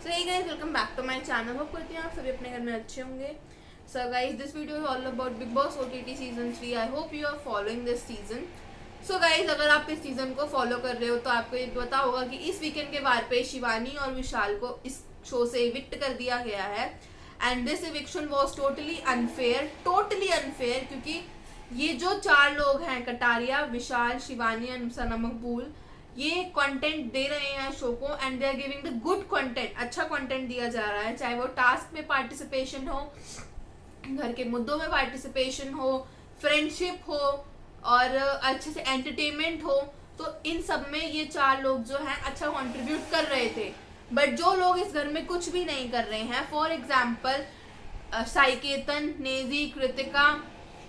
So hey guys, welcome back to my channel. Hope करती हूँ आप सभी अपने घर में अच्छे होंगे। So guys, this video is all about Bigg Boss OTT season 3। I hope you are following this season. So guys, अगर आप इस सीजन को फॉलो कर रहे हो तो आपको ये पता होगा कि इस वीकेंड के वार पे शिवानी और विशाल को इस शो से इविक्ट कर दिया गया है। And this eviction was totally unfair, क्योंकि ये जो चार लोग हैं, कटारिया, विशाल, शिवानी एंड सना मकबूल, ये कंटेंट दे रहे हैं शो को and they are giving the good content. अच्छा कंटेंट दिया जा रहा है, चाहे वो टास्क में पार्टिसिपेशन हो, घर के मुद्दों में पार्टिसिपेशन हो, फ्रेंडशिप हो और अच्छे से एंटरटेनमेंट हो। तो इन सब में ये चार लोग जो हैं अच्छा कंट्रीब्यूट कर रहे थे। बट जो लोग इस घर में कुछ भी नहीं कर रहे हैं, फॉर एग्जाम्पल साइकेतन, नेजी, कृतिका,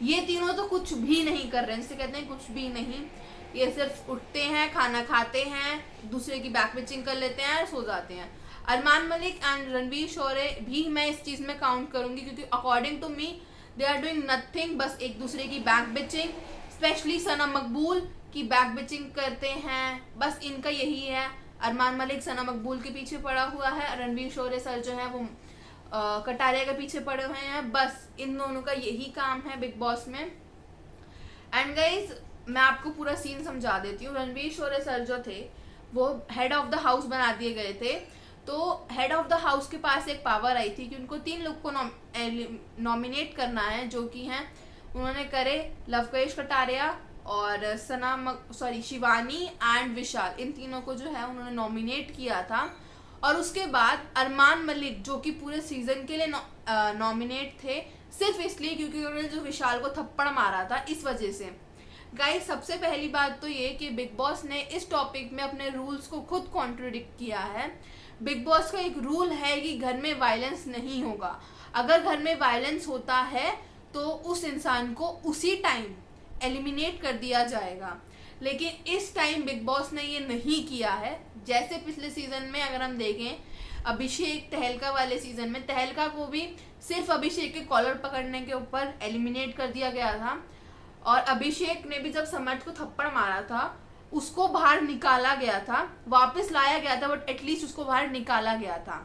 ये तीनों तो कुछ भी नहीं कर रहे हैं। जिसे कहते हैं कुछ भी नहीं, ये सिर्फ उठते हैं, खाना खाते हैं, दूसरे की बैक बिचिंग कर लेते हैं और सो जाते हैं। अरमान मलिक एंड रणवीर शोरे भी मैं इस चीज में काउंट करूंगी, क्योंकि according to me they are doing nothing, बस एक दूसरे की बैक बिचिंग। स्पेशली सना मकबूल की बैक बिचिंग करते हैं, बस इनका यही है। अरमान मलिक सना मकबूल के पीछे पड़ा हुआ है, रणवीर शोरे सर जो है वो कटारिया के पीछे पड़े हुए हैं। बस इन दोनों का यही काम है बिग बॉस में। एंड गाइज, मैं आपको पूरा सीन समझा देती हूँ। रणवीर शोरे सर जो थे वो हेड ऑफ द हाउस बना दिए गए थे। तो हेड ऑफ द हाउस के पास एक पावर आई थी कि उनको 3 लोग को नॉमिनेट करना है, जो कि हैं उन्होंने करे लवकुश कटारिया और शिवानी एंड विशाल। इन तीनों को जो है उन्होंने नॉमिनेट किया था। और उसके बाद अरमान मलिक, जो कि पूरे सीजन के लिए नॉमिनेट थे, सिर्फ इसलिए क्योंकि उन्होंने जो विशाल को थप्पड़ मारा था, इस वजह से। गाइस, सबसे पहली बात तो ये कि बिग बॉस ने इस टॉपिक में अपने रूल्स को खुद कॉन्ट्रोडिक्ट किया है। बिग बॉस का एक रूल है कि घर में वायलेंस नहीं होगा। अगर घर में वायलेंस होता है तो उस इंसान को उसी टाइम एलिमिनेट कर दिया जाएगा। लेकिन इस टाइम बिग बॉस ने ये नहीं किया है। जैसे पिछले सीजन में अगर हम देखें, अभिषेक तहलका वाले सीजन में तहलका को भी सिर्फ अभिषेक के कॉलर पकड़ने के ऊपर एलिमिनेट कर दिया गया था। और अभिषेक ने भी जब समर्थ को थप्पड़ मारा था, उसको बाहर निकाला गया था, वापस लाया गया था, बट एटलीस्ट उसको बाहर निकाला गया था।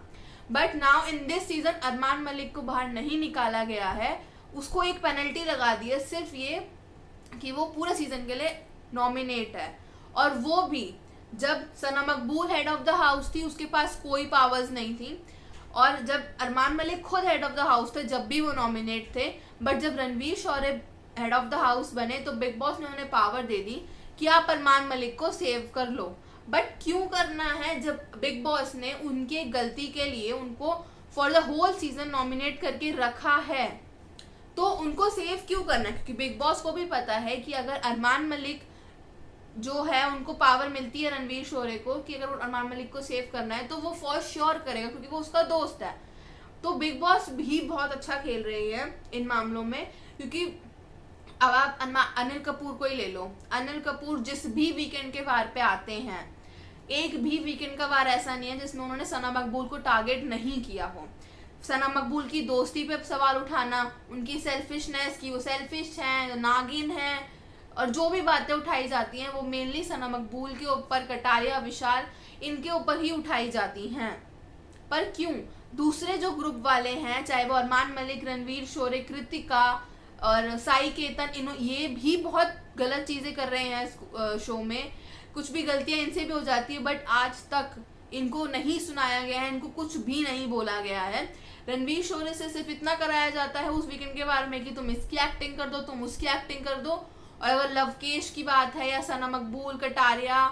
But now in this season Armaan Malik को बाहर नहीं निकाला गया है। उसको एक पेनल्टी लगा दी है, सिर्फ ये कि वो पूरे सीजन के लिए नॉमिनेट है। और वो भी जब सना मकबूल हेड ऑफ द हाउस थी, उसके पास कोई पावर्स नहीं थी। और जब अरमान मलिक खुद हेड ऑफ द हाउस थे, जब भी वो नॉमिनेट थे। बट जब रणवीर शौर्य हेड ऑफ द हाउस बने तो बिग बॉस ने उन्हें पावर दे दी कि आप अरमान मलिक को सेव कर लो। बट क्यों करना है, जब बिग बॉस ने उनके गलती के लिए उनको for the whole season nominate करके रखा है, तो उनको सेव क्यों करना है? क्योंकि बिग बॉस को भी पता है कि अगर अरमान मलिक जो है, उनको पावर मिलती है रणवीर शोरे को कि अगर अरमान मलिक को सेव करना है तो वो फॉर श्योर करेगा, क्योंकि वो उसका दोस्त है। तो बिग बॉस भी बहुत अच्छा खेल रही है इन मामलों में। क्योंकि अब आप अनिल कपूर को ही ले लो। अनिल कपूर जिस भी वीकेंड के वार पे आते हैं, एक भी वीकेंड का वार ऐसा नहीं है जिसमें उन्होंने सना मकबूल को टारगेट नहीं किया हो। सना मकबूल की दोस्ती पे सवाल उठाना, उनकी सेल्फिशनेस की वो सेल्फिश हैं, नागिन हैं, और जो भी बातें उठाई जाती हैं वो मेनली सना मकबूल के ऊपर, कटारिया, विशाल, इनके ऊपर ही उठाई जाती हैं। पर क्यों दूसरे जो ग्रुप वाले हैं, चाहे वो अरमान मलिक, रणवीर शोरे, कृतिका और साई केतन, ये भी बहुत गलत चीजें कर रहे हैं इस शो में। कुछ भी गलतियां इनसे भी हो जाती है, बट आज तक इनको नहीं सुनाया गया है, इनको कुछ भी नहीं बोला गया है। रणवीर शोरे से सिर्फ इतना कराया जाता है उस वीकेंड के बारे में कि तुम इसकी एक्टिंग कर दो, तुम उसकी एक्टिंग कर दो। और अगर लवकेश की बात है या सना मकबूल, कटारिया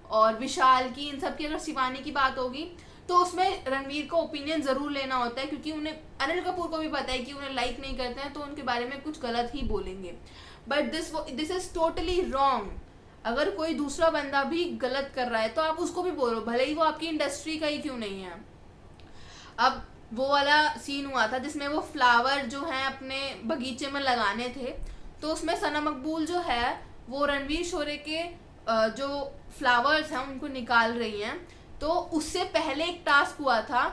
और विशाल की, इन सब की अगर शिवानी की बात होगी, तो उसमें रणवीर का ओपिनियन जरूर लेना होता है, क्योंकि उन्हें अनिल कपूर को भी पता है कि उन्हें लाइक नहीं करते हैं तो उनके बारे में कुछ गलत ही बोलेंगे। But this is totally wrong. अगर कोई दूसरा बंदा भी गलत कर रहा है तो आप उसको भी बोलो, भले ही वो आपकी इंडस्ट्री का ही क्यों नहीं है। अब वो वाला सीन हुआ था जिसमें वो फ्लावर जो है अपने बगीचे में लगाने थे, तो उसमें सना मकबूल जो है वो रणवीर शोरे के जो फ्लावर्स हैं उनको निकाल रही हैं। तो उससे पहले एक टास्क हुआ था,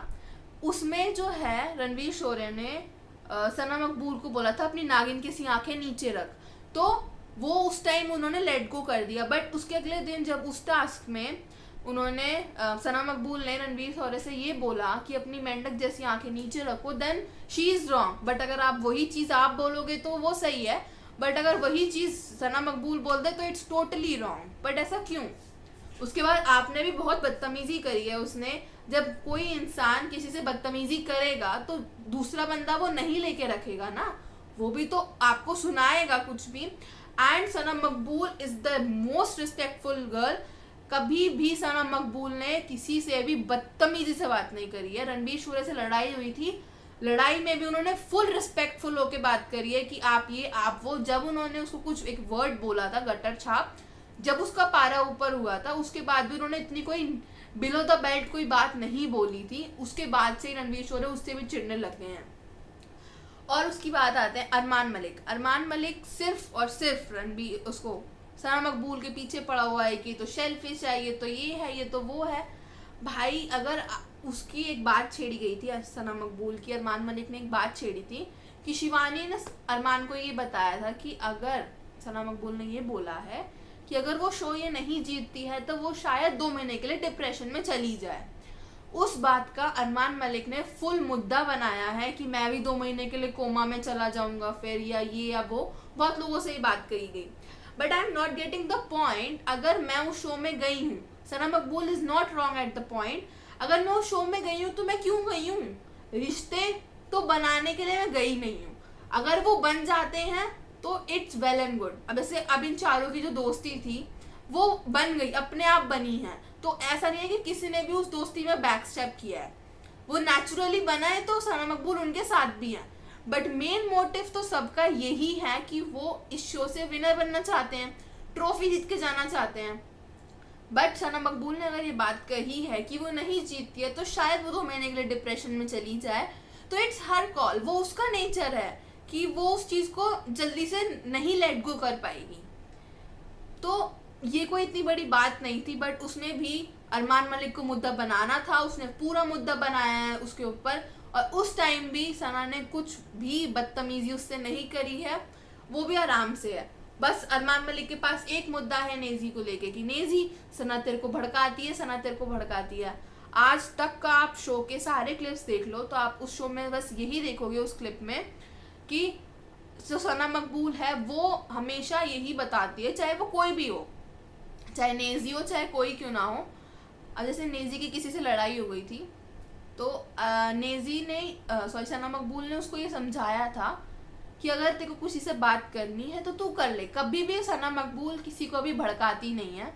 उसमें जो है रणवीर शोरे ने सना मकबूल को बोला था अपनी नागिन की सी आंखें नीचे रख, तो वो उस टाइम उन्होंने लेट गो कर दिया। बट उसके अगले दिन जब उस टास्क में उन्होंने सना मकबूल ने रणवीर शौर्य से ये बोला कि अपनी मेंढक जैसी आंखें नीचे रखो, then she is wrong. But अगर आप वही चीज आप बोलोगे तो वो सही है, बट अगर वही चीज सना मकबूल बोल दे तो इट्स टोटली रॉन्ग। बट ऐसा क्यों? उसके बाद आपने भी बहुत बदतमीजी करी है। उसने जब कोई इंसान किसी से बदतमीजी करेगा तो दूसरा बंदा वो नहीं लेके रखेगा ना, वो भी तो आपको सुनाएगा कुछ भी। And Sana Maqbool is the most respectful girl. कभी भी सना मकबूल ने किसी से भी बदतमीजी से बात नहीं करी है। रणवीर शौर्य से लड़ाई हुई थी, लड़ाई में भी उन्होंने फुल रिस्पेक्टफुल होके बात करी है कि आप ये आप वो। जब उन्होंने उसको कुछ एक वर्ड बोला था गटर छाप, जब उसका पारा ऊपर हुआ था उसके बाद भी उन्होंने इतनी कोई बिलो द बेल्ट कोई बात नहीं बोली थी। उसके बाद से रणवीर शौर्य उससे भी चिढ़ने लग गए हैं। और उसकी बात आते हैं अरमान मलिक। अरमान मलिक सिर्फ और सिर्फ रणवीर उसको सना मकबूल के पीछे पड़ा हुआ है कि तो शेलफिश है, ये तो ये है, ये तो वो है। भाई अगर उसकी एक बात छेड़ी गई थी सना मकबूल की, अरमान मलिक ने एक बात छेड़ी थी कि शिवानी ने अरमान को ये बताया था कि अगर सना मकबूल ने ये बोला है कि अगर वो शो ये नहीं जीतती है तो वो शायद 2 महीने के लिए डिप्रेशन में चली जाए। उस बात का अरमान मलिक ने फुल मुद्दा बनाया है कि मैं भी 2 महीने के लिए कोमा में चला जाऊंगा फिर, या ये या वो। बहुत लोगों से ये बात कही गई, but I am not getting the point. अगर मैं उस शो में गई हूँ, सना मकबूल is not wrong at the point. अगर मैं उस शो में गई हूँ तो मैं क्यों गई हूँ? रिश्ते तो बनाने के लिए मैं गई नहीं हूँ। अगर वो बन जाते हैं तो इट्स वेल एंड गुड। अब जैसे अब इन चारों की जो दोस्ती थी वो बन गई, अपने आप बनी है, तो ऐसा नहीं है कि किसी ने भी उस दोस्ती में बैक स्टेप किया है। वो नेचुरली बना है तो सना मकबूल उनके साथ भी है। बट मेन मोटिव तो सबका यही है कि वो इस शो से विनर बनना चाहते हैं, ट्रॉफी जीत के जाना चाहते हैं। बट सना मकबूल ने अगर ये बात कही है कि वो नहीं जीतती है तो शायद वो 2 महीने के लिए डिप्रेशन में चली जाए, तो इट्स हर कॉल। वो उसका नेचर है कि वो उस चीज को जल्दी से नहीं लेट गो कर पाएगी। तो ये कोई इतनी बड़ी बात नहीं थी, बट उसने भी अरमान मलिक को मुद्दा बनाना था, उसने पूरा मुद्दा बनाया है उसके ऊपर। और उस टाइम भी सना ने कुछ भी बदतमीजी उससे नहीं करी है, वो भी आराम से है। बस अरमान मलिक के पास एक मुद्दा है नेजी को लेके कि नेजी सना तेरे को भड़काती है, सना तेरे को भड़काती है। आज तक का आप शो के सारे क्लिप्स देख लो तो आप उस शो में बस यही देखोगे उस क्लिप में कि जो सना मकबूल है वो हमेशा यही बताती है, चाहे वो कोई भी हो, चाहे नेजी हो चाहे कोई क्यों ना हो। अब जैसे नेजी की किसी से लड़ाई हो गई थी तो नेजी ने सना मकबूल ने उसको ये समझाया था कि अगर तेरे को किसी से बात करनी है तो तू कर ले। कभी भी सना मकबूल किसी को भी भड़काती नहीं है,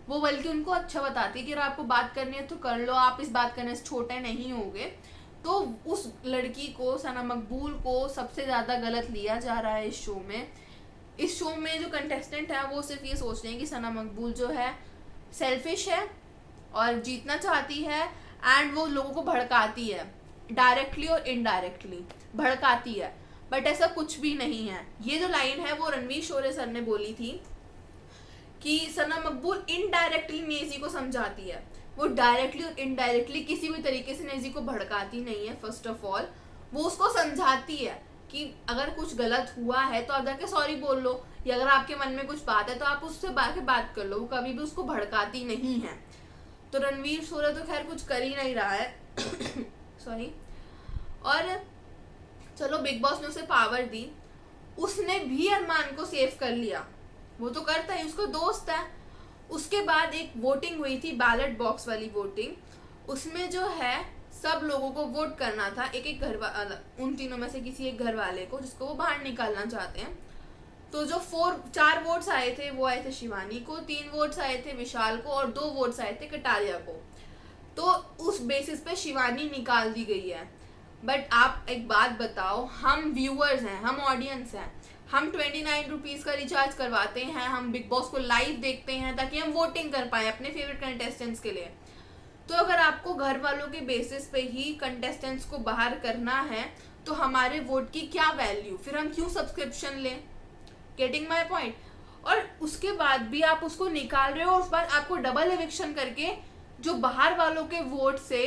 वो बल्कि उनको अच्छा बताती है कि अगर आपको बात करनी है तो कर लो, आप इस बात करने से छोटे नहीं होगे। तो उस लड़की को, सना मकबूल को सबसे ज़्यादा गलत लिया जा रहा है इस शो में। इस शो में जो कंटेस्टेंट है वो सिर्फ ये सोच रहे हैं कि सना मकबूल जो है सेल्फिश है और जीतना चाहती है, एंड वो लोगों को भड़काती है, डायरेक्टली और इनडायरेक्टली भड़काती है। बट ऐसा कुछ भी नहीं है। ये जो लाइन है वो रणवीर शौर्य सर ने बोली थी कि सना मकबूल इनडायरेक्टली नेजी को समझाती है, वो डायरेक्टली और इनडायरेक्टली किसी भी तरीके से नेजी को भड़काती नहीं है। फर्स्ट ऑफ ऑल वो उसको समझाती है कि अगर कुछ गलत हुआ है तो आप जाके सॉरी बोल लो, या अगर आपके मन में कुछ बात है तो आप उससे बात कर लो। वो कभी भी उसको भड़काती नहीं है। तो रणवीर शौर्य तो खैर कुछ कर ही नहीं रहा है सॉरी। और चलो बिग बॉस ने उसे पावर दी, उसने भी अरमान को सेव कर लिया, वो तो करता है, उसको दोस्त है। उसके बाद एक वोटिंग हुई थी, बैलेट बॉक्स वाली वोटिंग। उसमें जो है सब लोगों को वोट करना था, एक एक घर वाला, उन तीनों में से किसी एक घर वाले को जिसको वो बाहर निकालना चाहते हैं। तो जो 4 वोट्स आए थे वो आए थे शिवानी को, 3 वोट्स आए थे विशाल को और 2 वोट्स आए थे कटारिया को। तो उस बेसिस पे शिवानी निकाल दी गई है। बट आप एक बात बताओ, हम व्यूअर्स हैं, हम ऑडियंस हैं, हम 29 रुपीज़ का रिचार्ज करवाते हैं, हम बिग बॉस को लाइव देखते हैं ताकि हम वोटिंग कर पाएँ अपने फेवरेट कंटेस्टेंट्स के लिए। तो अगर आपको घर वालों के बेसिस पे ही कंटेस्टेंट्स को बाहर करना है तो हमारे वोट की क्या वैल्यू, फिर हम क्यों सब्सक्रिप्शन लें? Getting my point. और उसके बाद भी आप उसको निकाल रहे हो और उस बार आपको डबल एविक्शन करके जो बाहर वालों के वोट से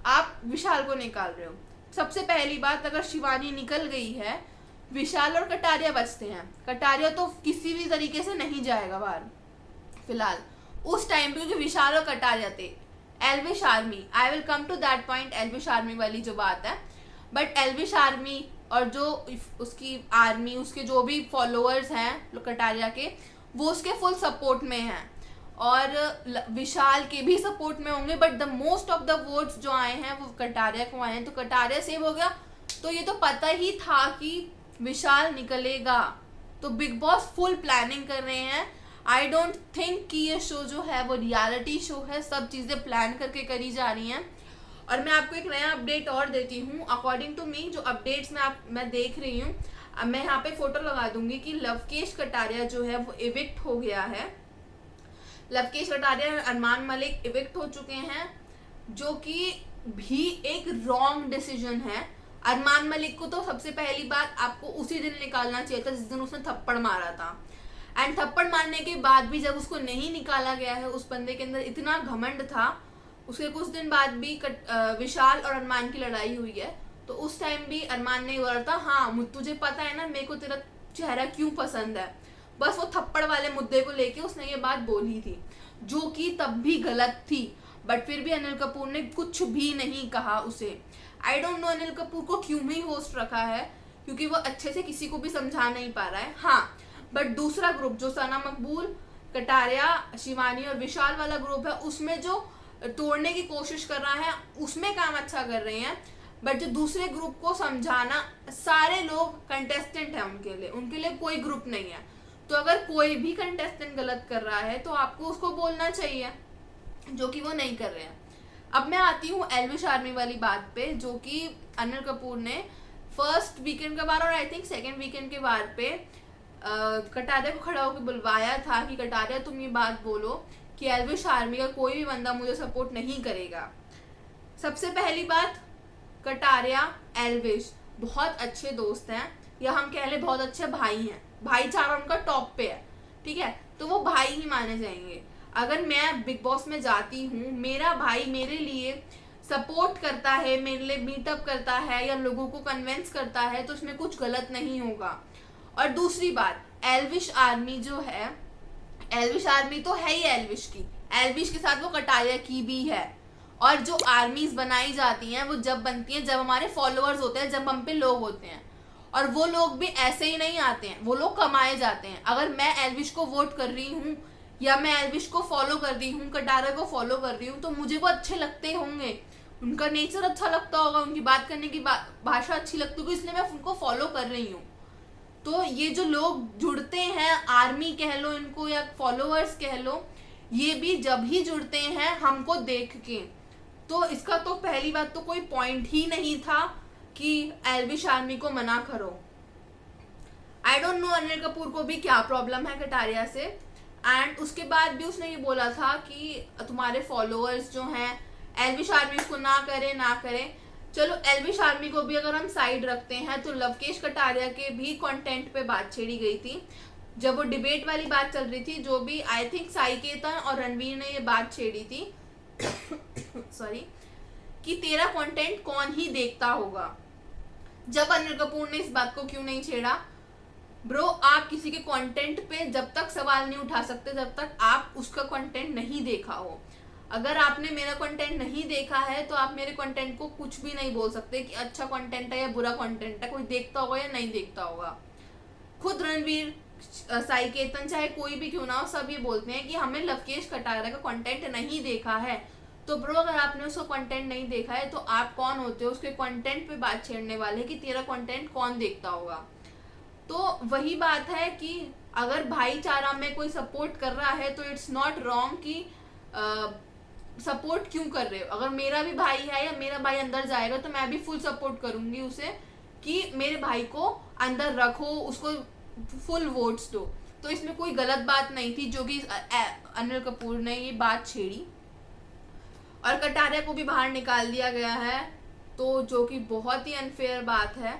आप विशाल को निकाल रहे हो। सबसे पहली बात, अगर शिवानी निकल गई है, विशाल और कटारिया बचते हैं। कटारिया तो किसी भी तरीके से नहीं जाएगा बाहर फिलहाल, उस टाइम पे जो विशाल और कटारिया थे, Elvish army, I will come to that point, Elvish army वाली जो बात है, बट एल्विश आर्मी और जो उसकी आर्मी, उसके जो भी फॉलोअर्स हैं कटारिया के, वो उसके फुल सपोर्ट में हैं और विशाल के भी सपोर्ट में होंगे, but the most of the votes जो आए हैं वो कटारिया को आए हैं, तो कटारिया सेव हो गया। तो ये तो पता ही था कि विशाल निकलेगा, तो बिग बॉस फुल प्लानिंग कर रहे हैं। आई डोंट थिंक कि ये शो जो है वो रियलिटी शो है, सब चीज़ें प्लान करके करी जा रही हैं। और मैं आपको एक नया अपडेट और देती हूँ, अकॉर्डिंग टू मी जो अपडेट्स मैं देख रही हूँ, अब मैं यहाँ पे फोटो लगा दूंगी कि लवकेश कटारिया जो है वो इविक्ट हो गया है। लवकेश कटारिया और अरमान मलिक इविक्ट हो चुके हैं, जो कि भी एक रॉन्ग डिसीजन है। अरमान मलिक को तो सबसे पहली बात आपको उसी दिन निकालना चाहिए था जिस दिन उसने थप्पड़ मारा था, एंड थप्पड़ मारने के बाद भी जब उसको नहीं निकाला गया है, उस बंदे के अंदर इतना घमंड था। उसके कुछ दिन बाद भी विशाल और अरमान की लड़ाई हुई है, तो उस टाइम भी अरमान ने बोला था, हाँ तुझे पता है ना मेरे को तेरा चेहरा क्यों पसंद है, बस वो थप्पड़ वाले मुद्दे को लेके उसने ये बात बोली थी, जो कि तब भी गलत थी, बट फिर भी अनिल कपूर ने कुछ भी नहीं कहा उसे। I don't know Anil Kapoor को क्यों ही होस्ट रखा है, क्योंकि वो अच्छे से किसी को भी समझा नहीं पा रहा है। हाँ, बट दूसरा ग्रुप जो सना मकबूल, कटारिया, शिवानी और विशाल वाला ग्रुप है, उसमें जो तोड़ने की कोशिश कर रहा है उसमें काम अच्छा कर रहे हैं, बट जो दूसरे ग्रुप को समझाना, सारे लोग कंटेस्टेंट हैं, उनके लिए कोई ग्रुप नहीं है। तो अगर कोई भी कंटेस्टेंट गलत कर रहा है तो आपको उसको बोलना चाहिए, जो कि वो नहीं कर रहे हैं। अब मैं आती हूँ एल्विश आर्मी वाली बात पे, जो कि अनिल कपूर ने फर्स्ट वीकेंड के बार और आई थिंक सेकेंड वीकेंड के बार पे कटारिया को खड़ा होकर बुलवाया था कि कटारिया तुम ये बात बोलो कि एल्विश आर्मी का कोई भी बंदा मुझे सपोर्ट नहीं करेगा। सबसे पहली बात, कटारिया एल्विश बहुत अच्छे दोस्त हैं, या हम कह लें बहुत अच्छे भाई हैं, भाईचारा उनका टॉप पे है, ठीक है, तो वो भाई ही माने जाएंगे। अगर मैं बिग बॉस में जाती हूँ, मेरा भाई मेरे लिए सपोर्ट करता है, मेरे लिए मीटअप करता है या लोगों को कन्विंस करता है, तो उसमें कुछ गलत नहीं होगा। और दूसरी बात, एल्विश आर्मी जो है, एल्विश आर्मी तो है ही एल्विश की, एल्विश के साथ वो कटारिया की भी है। और जो आर्मीज बनाई जाती हैं वो जब बनती हैं जब हमारे फॉलोअर्स होते हैं, जब हम पे लोग होते हैं, और वो लोग भी ऐसे ही नहीं आते हैं, वो लोग कमाए जाते हैं। अगर मैं एल्विश को वोट कर रही हूँ या मैं एल्विश को फॉलो कर रही हूँ, कटारिया को फॉलो कर रही हूँ, तो मुझे वो अच्छे लगते होंगे, उनका नेचर अच्छा लगता होगा, उनकी बात करने की भाषा अच्छी लगती होगी, इसलिए मैं उनको फॉलो कर रही हूँ। तो ये जो लोग जुड़ते हैं, आर्मी कह लो इनको या फॉलोअर्स कह लो, ये भी जब ही जुड़ते हैं हमको देख के, तो इसका तो पहली बात तो कोई पॉइंट ही नहीं था कि एल्विश आर्मी को मना करो। I don't know Anil Kapoor को भी क्या प्रॉब्लम है कटारिया से, एंड उसके बाद भी उसने ये बोला था कि तुम्हारे फॉलोअर्स जो हैं एल्विश आर्मी को ना करें। चलो एल्विश आर्मी को भी अगर हम साइड रखते हैं, तो लवकेश कटारिया के भी कंटेंट पे बात छेड़ी गई थी, जब वो डिबेट वाली बात चल रही थी, जो भी आई थिंक साई केतन और रणवीर ने ये बात छेड़ी थी सॉरी, कि तेरा कंटेंट कौन ही देखता होगा। जब अनिल कपूर ने इस बात को क्यों नहीं छेड़ा? ब्रो, आप किसी के कंटेंट पे जब तक सवाल नहीं उठा सकते जब तक आप उसका कंटेंट नहीं देखा हो। अगर आपने मेरा कंटेंट नहीं देखा है तो आप मेरे कंटेंट को कुछ भी नहीं बोल सकते कि अच्छा कंटेंट है या बुरा कंटेंट है, कोई देखता होगा या नहीं देखता होगा। खुद रणवीर, साई केतन, चाहे कोई भी क्यों ना हो, सब ये बोलते हैं कि हमें लवकेश कटारिया का कंटेंट नहीं देखा है। तो ब्रो, अगर आपने उसका कंटेंट नहीं देखा है तो आप कौन होते हो उसके कंटेंट पे बात छेड़ने वाले कि तेरा कंटेंट कौन देखता होगा? तो वही बात है कि अगर भाईचारा में कोई सपोर्ट कर रहा है तो इट्स नॉट रॉन्ग कि सपोर्ट क्यों कर रहे हो। अगर मेरा भी भाई है या मेरा भाई अंदर जाएगा तो मैं भी फुल सपोर्ट करूंगी उसे कि मेरे भाई को अंदर रखो, उसको फुल वोट्स दो। तो इसमें कोई गलत बात नहीं थी जो कि अनिल कपूर ने ये बात छेड़ी, और कटारिया को भी बाहर निकाल दिया गया है, तो जो कि बहुत ही अनफेयर बात है।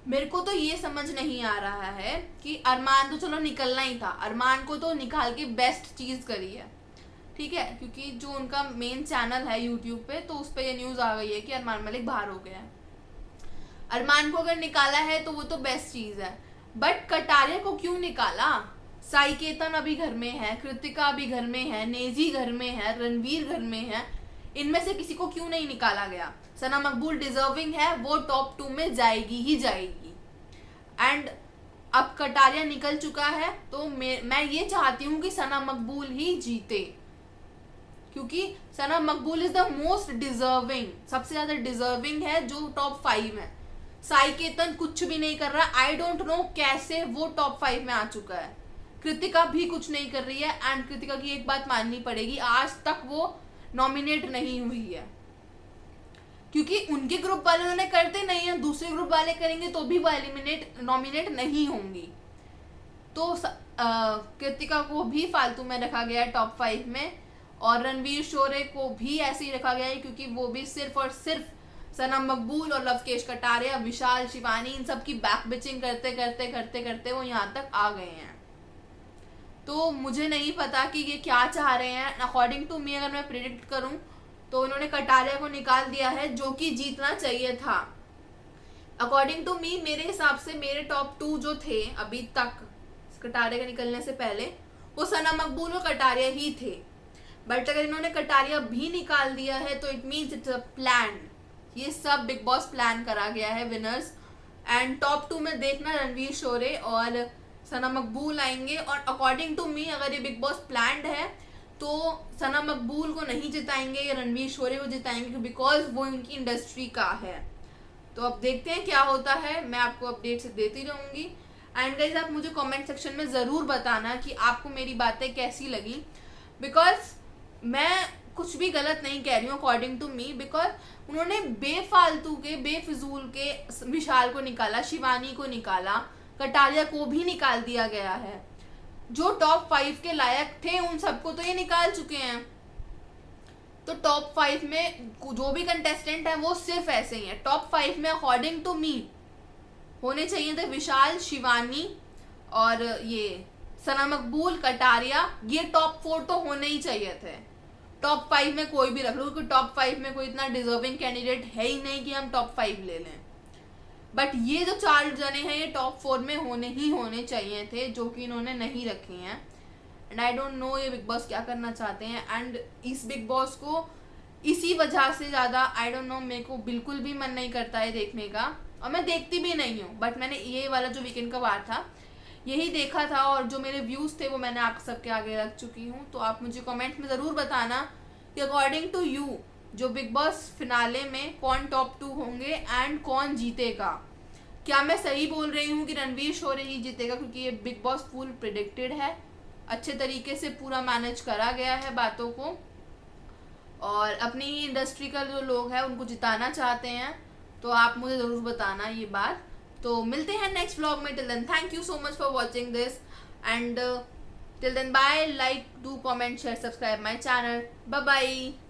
मेरे को तो ये समझ नहीं आ रहा है कि अरमान तो चलो निकलना ही था, अरमान को तो निकाल के बेस्ट चीज करी है, ठीक है, क्योंकि जो उनका मेन चैनल है यूट्यूब पे, तो उस पर ये न्यूज आ गई है कि अरमान मलिक बाहर हो गया है। अरमान को अगर निकाला है तो वो तो बेस्ट चीज है, बट कटारिया को क्यों निकाला? साई केतन अभी घर में है, कृतिका अभी घर में है, नेजी घर में है, रणवीर घर में है, इनमें से किसी को क्यों नहीं निकाला गया? सना मकबूल डिजर्विंग है, वो टॉप 2 में जाएगी ही जाएगी। एंड अब कटारिया निकल चुका है, तो मैं ये चाहती हूँ कि सना मकबूल ही जीते, क्योंकि सना मकबूल इज द मोस्ट डिजर्विंग, सबसे ज्यादा डिजर्विंग है जो टॉप 5 में। साई केतन कुछ भी नहीं कर रहा, आई डोंट नो कैसे वो टॉप 5 में आ चुका है। कृतिका भी कुछ नहीं कर रही है, एंड कृतिका की एक बात माननी पड़ेगी, आज तक वो नॉमिनेट नहीं हुई है, क्योंकि उनके ग्रुप वाले उन्होंने करते नहीं है, दूसरे ग्रुप वाले करेंगे तो भी वो नॉमिनेट नहीं होंगी। तो कृतिका को भी फालतू में रखा गया है टॉप 5 में, और रणवीर शोरे को भी ऐसे ही रखा गया है, क्योंकि वो भी सिर्फ और सिर्फ सना मकबूल और लवकेश कटारिया, विशाल, शिवानी, इन सब की बैक बिचिंग करते करते करते करते वो यहाँ तक आ गए हैं। तो मुझे नहीं पता कि ये क्या चाह रहे हैं। अकॉर्डिंग टू मी अगर मैं प्रिडिक्ट करूं तो इन्होंने कटारिया को निकाल दिया है, जो कि जीतना चाहिए था। अकॉर्डिंग टू मी, मेरे हिसाब से मेरे टॉप 2 जो थे अभी तक कटारिया के निकलने से पहले, वो सना मकबूल और कटारिया ही थे। बट अगर इन्होंने कटारिया भी निकाल दिया है तो it means it's a plan, ये सब बिग बॉस प्लान करा गया है विनर्स। एंड टॉप 2 में देखना रणवीर शोरे और सना मकबूल आएंगे, और अकॉर्डिंग टू मी अगर ये बिग बॉस प्लान्ड है तो सना मकबूल को नहीं जिताएंगे या रणवीर शोरे को जिताएंगे, बिकॉज वो इनकी इंडस्ट्री का है। तो अब देखते हैं क्या होता है, मैं आपको अपडेट से देती रहूंगी। एंड गाइस, आप मुझे कमेंट सेक्शन में ज़रूर बताना कि आपको मेरी बातें कैसी लगी, बिकॉज मैं कुछ भी गलत नहीं कह रही हूँ अकॉर्डिंग टू मी, बिकॉज उन्होंने बेफालतू के, बेफिजूल के विशाल को निकाला, शिवानी को निकाला, कटारिया को भी निकाल दिया गया है। जो टॉप 5 के लायक थे उन सबको तो ये निकाल चुके हैं। तो टॉप 5 में जो भी कंटेस्टेंट है वो सिर्फ ऐसे ही है। टॉप 5 में अकॉर्डिंग टू मी होने चाहिए थे विशाल, शिवानी और ये सना मकबूल, कटारिया, ये टॉप 4 तो होने ही चाहिए थे। टॉप 5 में कोई भी रख लो, क्योंकि टॉप 5 में कोई इतना डिजर्विंग कैंडिडेट है ही नहीं कि हम टॉप 5 ले लें। बट ये जो 4 जने हैं ये टॉप 4 में होने चाहिए थे, जो कि इन्होंने नहीं रखे हैं। एंड आई डोंट नो ये बिग बॉस क्या करना चाहते हैं। एंड इस बिग बॉस को इसी वजह से ज़्यादा आई डोंट नो, मेरे को बिल्कुल भी मन नहीं करता है देखने का, और मैं देखती भी नहीं हूँ। बट मैंने ये वाला जो वीकेंड का वार था यही देखा था, और जो मेरे व्यूज़ थे वो मैंने आप सबके आगे रख चुकी हूँ। तो आप मुझे कमेंट में ज़रूर बताना कि अकॉर्डिंग टू यू जो बिग बॉस फिनाले में कौन टॉप 2 होंगे एंड कौन जीतेगा। क्या मैं सही बोल रही हूँ कि रणवीर शोरे ही जीतेगा, क्योंकि ये बिग बॉस फुल प्रिडिक्टेड है, अच्छे तरीके से पूरा मैनेज करा गया है बातों को, और अपनी ही इंडस्ट्री का जो लोग हैं उनको जिताना चाहते हैं। तो आप मुझे ज़रूर बताना ये बात। तो मिलते हैं नेक्स्ट व्लॉग में। Till then thank you so much for watching this, and till then bye, like, do comment, share, subscribe my channel. Bye bye.